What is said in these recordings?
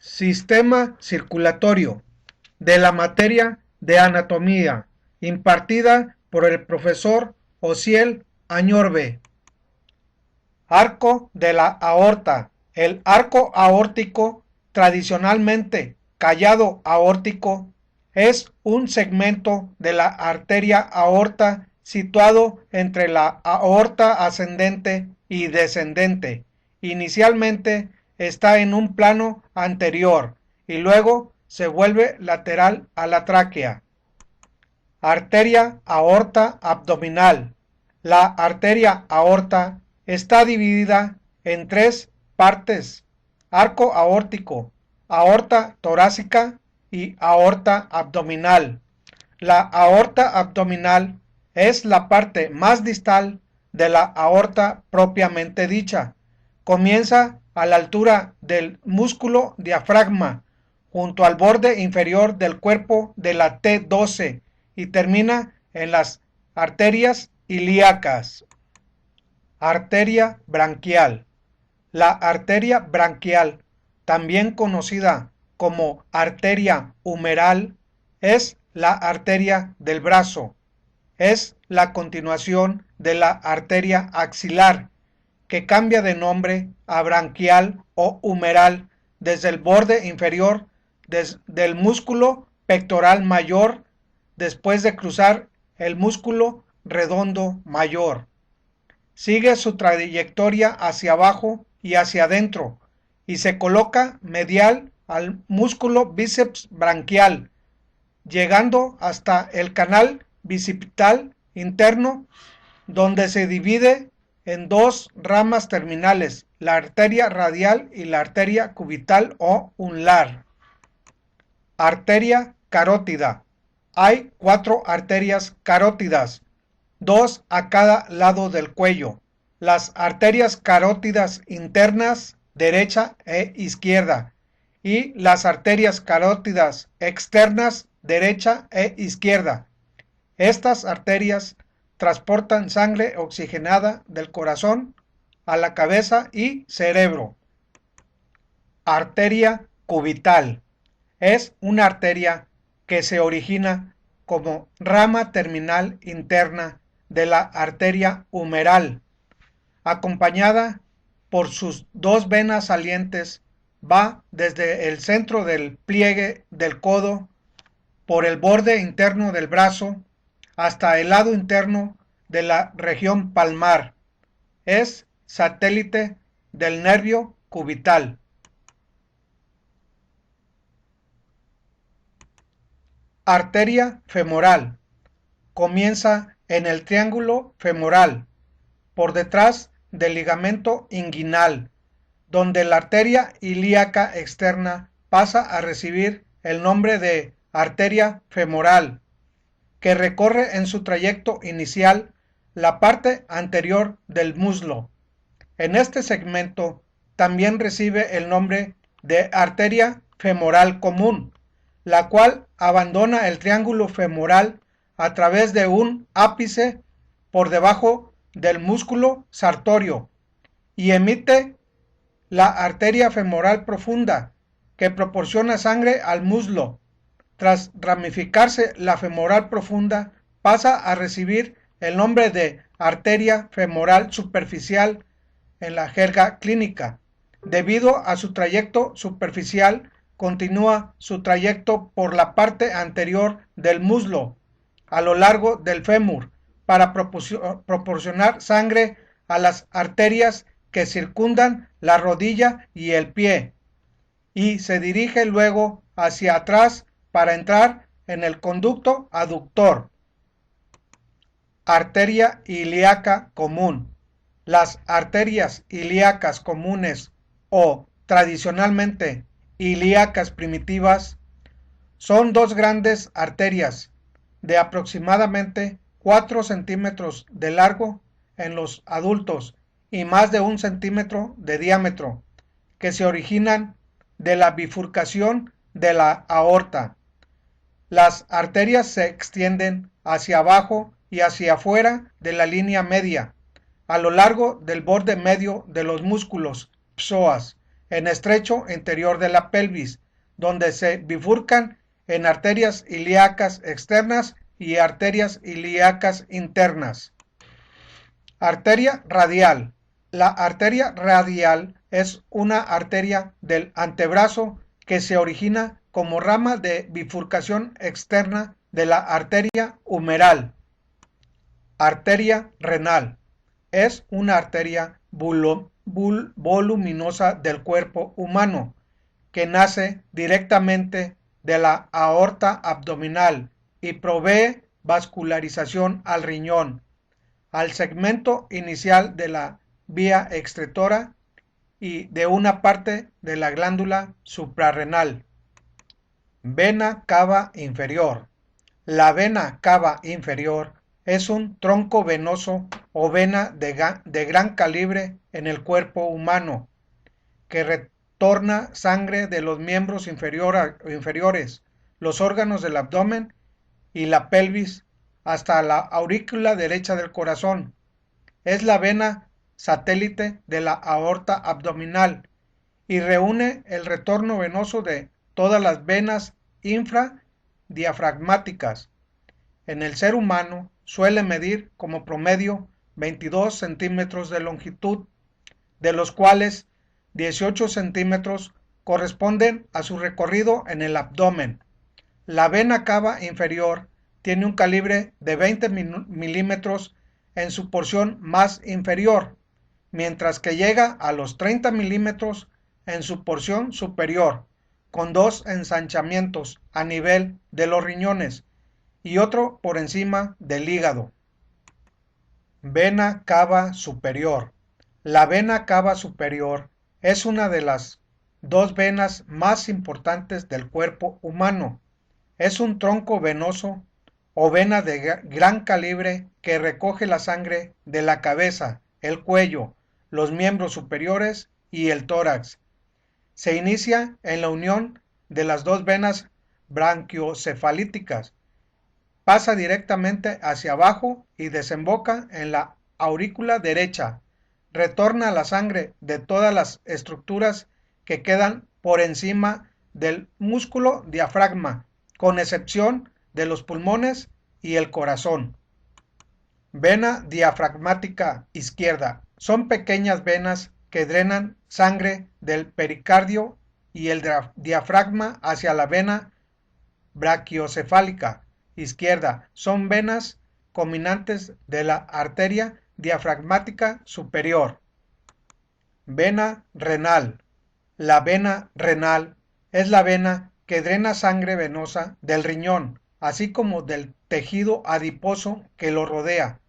Sistema circulatorio de la materia de anatomía, impartida por el profesor Osiel Añorbe. Arco de la aorta. El arco aórtico, tradicionalmente callado aórtico, es un segmento de la arteria aorta situado entre la aorta ascendente y descendente. Inicialmente está en un plano anterior y luego se vuelve lateral a la tráquea. Arteria aorta abdominal. La arteria aorta está dividida en tres partes: arco aórtico, aorta torácica y aorta abdominal. La aorta abdominal es la parte más distal de la aorta propiamente dicha. Comienza a la altura del músculo diafragma, junto al borde inferior del cuerpo de la T12 y termina en las arterias ilíacas. Arteria branquial. La arteria branquial, también conocida como arteria humeral, es la arteria del brazo. Es la continuación de la arteria axilar, que cambia de nombre a branquial o humeral desde el borde inferior del músculo pectoral mayor después de cruzar el músculo redondo mayor. Sigue su trayectoria hacia abajo y hacia adentro y se coloca medial al músculo bíceps branquial, llegando hasta el canal bicipital interno, donde se divide en dos ramas terminales, la arteria radial y la arteria cubital o unlar. Arteria carótida. Hay 4 arterias carótidas, 2 a cada lado del cuello. Las arterias carótidas internas, derecha e izquierda, y las arterias carótidas externas, derecha e izquierda. Estas arterias transportan sangre oxigenada del corazón a la cabeza y cerebro. Arteria cubital. Es una arteria que se origina como rama terminal interna de la arteria humeral, acompañada por sus dos venas salientes. Va desde el centro del pliegue del codo, por el borde interno del brazo, hasta el lado interno de la región palmar. Es satélite del nervio cubital. Arteria femoral. Comienza en el triángulo femoral, por detrás del ligamento inguinal, donde la arteria ilíaca externa pasa a recibir el nombre de arteria femoral, que recorre en su trayecto inicial la parte anterior del muslo. En este segmento también recibe el nombre de arteria femoral común, la cual abandona el triángulo femoral a través de un ápice por debajo del músculo sartorio y emite la arteria femoral profunda, que proporciona sangre al muslo. Tras ramificarse la femoral profunda, pasa a recibir el nombre de arteria femoral superficial en la jerga clínica. Debido a su trayecto superficial, continúa su trayecto por la parte anterior del muslo, a lo largo del fémur, para proporcionar sangre a las arterias que circundan la rodilla y el pie, y se dirige luego hacia atrás para entrar en el conducto aductor. Arteria ilíaca común. Las arterias ilíacas comunes o tradicionalmente ilíacas primitivas son dos grandes arterias de aproximadamente 4 centímetros de largo en los adultos y más de 1 centímetro de diámetro, que se originan de la bifurcación de la aorta. Las arterias se extienden hacia abajo y hacia afuera de la línea media, a lo largo del borde medio de los músculos psoas, en estrecho interior de la pelvis, donde se bifurcan en arterias ilíacas externas y arterias ilíacas internas. Arteria radial. La arteria radial es una arteria del antebrazo que se origina como rama de bifurcación externa de la arteria humeral. Arteria renal. Es una arteria voluminosa del cuerpo humano que nace directamente de la aorta abdominal y provee vascularización al riñón, al segmento inicial de la vía excretora y de una parte de la glándula suprarrenal. Vena cava inferior. La vena cava inferior es un tronco venoso o vena de gran calibre en el cuerpo humano que retorna sangre de los miembros inferiores, los órganos del abdomen y la pelvis hasta la aurícula derecha del corazón. Es la vena satélite de la aorta abdominal y reúne el retorno venoso de todas las venas infradiafragmáticas. En el ser humano suele medir como promedio 22 centímetros de longitud, de los cuales 18 centímetros corresponden a su recorrido en el abdomen. La vena cava inferior tiene un calibre de 20 milímetros en su porción más inferior, mientras que llega a los 30 milímetros en su porción superior, con dos ensanchamientos a nivel de los riñones y otro por encima del hígado. Vena cava superior. La vena cava superior es una de las dos venas más importantes del cuerpo humano. Es un tronco venoso o vena de gran calibre que recoge la sangre de la cabeza, el cuello, los miembros superiores y el tórax. Se inicia en la unión de las dos venas branquiocefalíticas, pasa directamente hacia abajo y desemboca en la aurícula derecha. Retorna la sangre de todas las estructuras que quedan por encima del músculo diafragma, con excepción de los pulmones y el corazón. Vena diafragmática izquierda. Son pequeñas venas que drenan sangre del pericardio y el diafragma hacia la vena brachiocefálica izquierda. Son venas combinantes de la arteria diafragmática superior. Vena renal. La vena renal es la vena que drena sangre venosa del riñón, así como del tejido adiposo que lo rodea,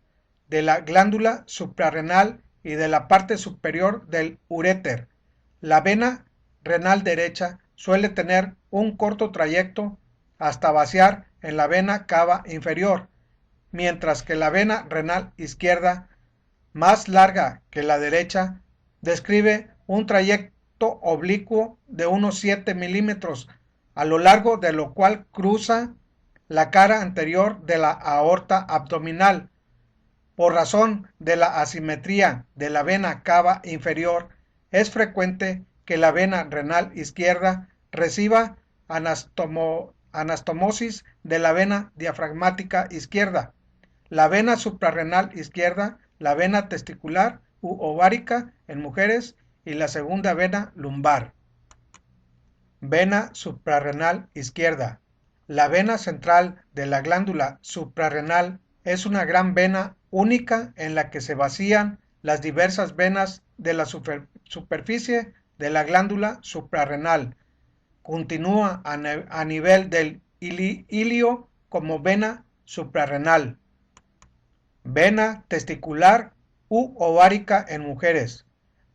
de la glándula suprarrenal y de la parte superior del uréter. La vena renal derecha suele tener un corto trayecto hasta vaciar en la vena cava inferior, mientras que la vena renal izquierda, más larga que la derecha, describe un trayecto oblicuo de unos 7 milímetros, a lo largo de lo cual cruza la cara anterior de la aorta abdominal. Por razón de la asimetría de la vena cava inferior, es frecuente que la vena renal izquierda reciba anastomosis de la vena diafragmática izquierda, la vena suprarrenal izquierda, la vena testicular u ovárica en mujeres y la segunda vena lumbar. Vena suprarrenal izquierda. La vena central de la glándula suprarrenal es una gran vena única en la que se vacían las diversas venas de la superficie de la glándula suprarrenal. Continúa a nivel del ilio como vena suprarrenal. Vena testicular u ovárica en mujeres.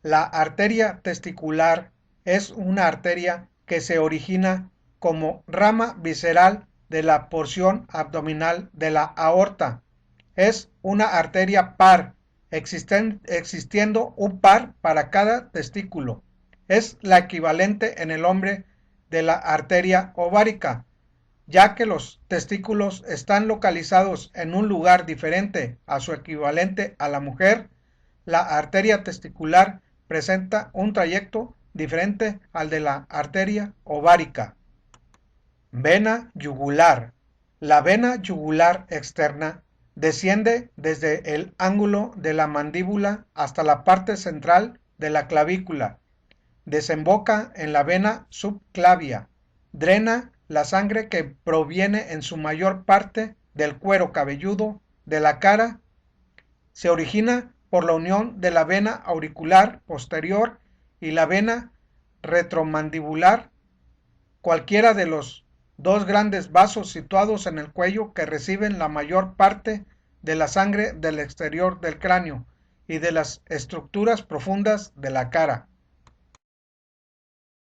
La arteria testicular es una arteria que se origina como rama visceral de la porción abdominal de la aorta. Es una arteria par, existiendo un par para cada testículo. Es la equivalente en el hombre de la arteria ovárica, ya que los testículos están localizados en un lugar diferente a su equivalente a la mujer. La arteria testicular presenta un trayecto diferente al de la arteria ovárica. Vena yugular. La vena yugular externa desciende desde el ángulo de la mandíbula hasta la parte central de la clavícula. Desemboca en la vena subclavia. Drena la sangre que proviene en su mayor parte del cuero cabelludo de la cara. Se origina por la unión de la vena auricular posterior y la vena retromandibular, cualquiera de los dos grandes vasos situados en el cuello que reciben la mayor parte de la sangre del exterior del cráneo y de las estructuras profundas de la cara.